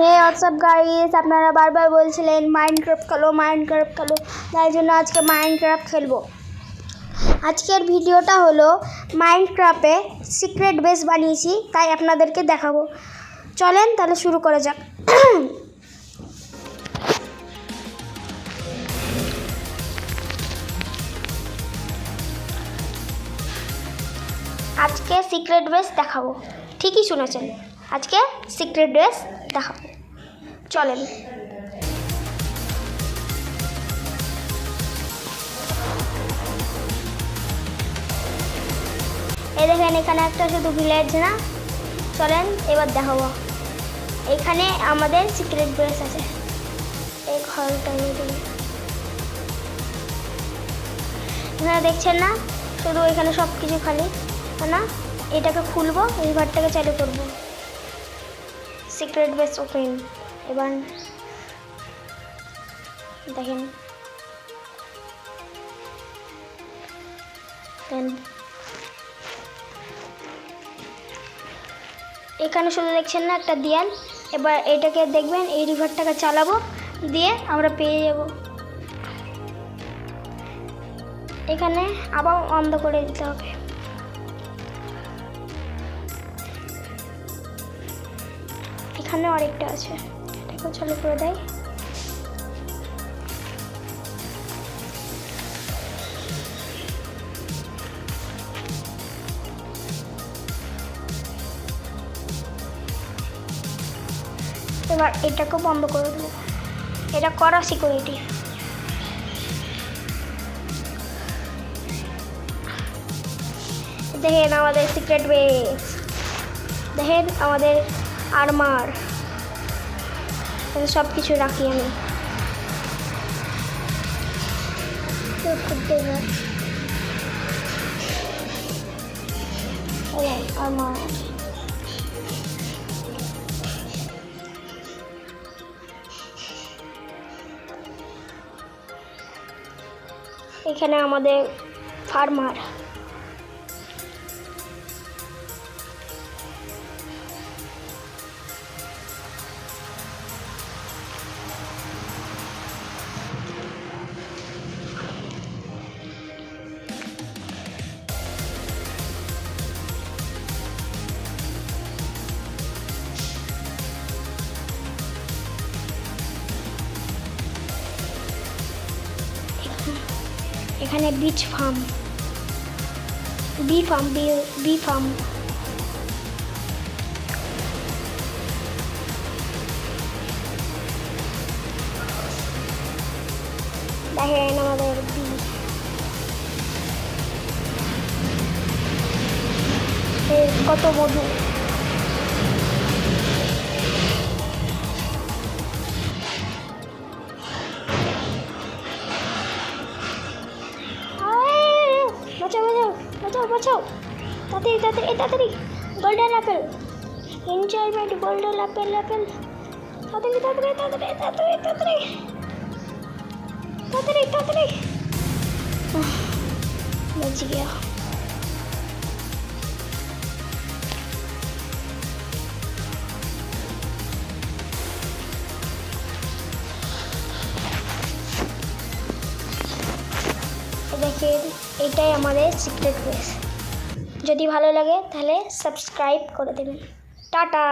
হে WhatsApp guys, আপনারা বারবার বলছিলেন মাইনক্রাফট খেলো, তাই জন্য আজকে মাইনক্রাফট খেলবো। আজকের ভিডিওটা হলো মাইনক্রাফটে সিক্রেট বেস বানিয়েছি, তাই আপনাদেরকে দেখাবো। চলেন তাহলে শুরু করা যাক। আজকে সিক্রেট বেস দেখাবো, ঠিকই শুনেছেন, আজকে সিক্রেট বেস দেখাবো। চলেন। এই দেখেন, এখানে একটা শুধু ভিলেজ না। চলেন এবার দেখাবো। এখানে আমাদের সিক্রেট বেস আছে। এই ঘরটা এখানে দেখছেন না, শুধু এখানে সব কিছু খালি না। এটাকে খুলবো, এই ঘরটাকে চালু করবো। Secret base open. এবার দেখেন, এখানে শুধু দেখছেন না একটা দেয়াল। এবার এটাকে দেখবেন, এই রিভারটাকে চালাবো, দিয়ে আমরা পেয়ে যাব। এখানে আবার বন্ধ করে দিতে হবে। এখানে আরেকটা আছে, এটাকে চালু করে দেয়। এবার এটাকে বন্ধ করে দেবো। এটা করা সিকিউরিটি। দেখেন আমাদের সিক্রেট বেস, দেখেন আমাদের আর্মার, সব কিছু রাখি আমি। আর্মার এখানে আমাদের ফার্মার। এখানে বি ফার্ম। দেখেন আমাদের বি। কত মধু। বাঁচাও তাড়াতাড়ি। Golden Apple, enjoyment golden Apple. তাড়াতাড়ি। बच गया। দেখেন, এটাই আমাদের সিক্রেট বেস। যদি ভালো লাগে তাহলে সাবস্ক্রাইব করে দেবেন। টাটা।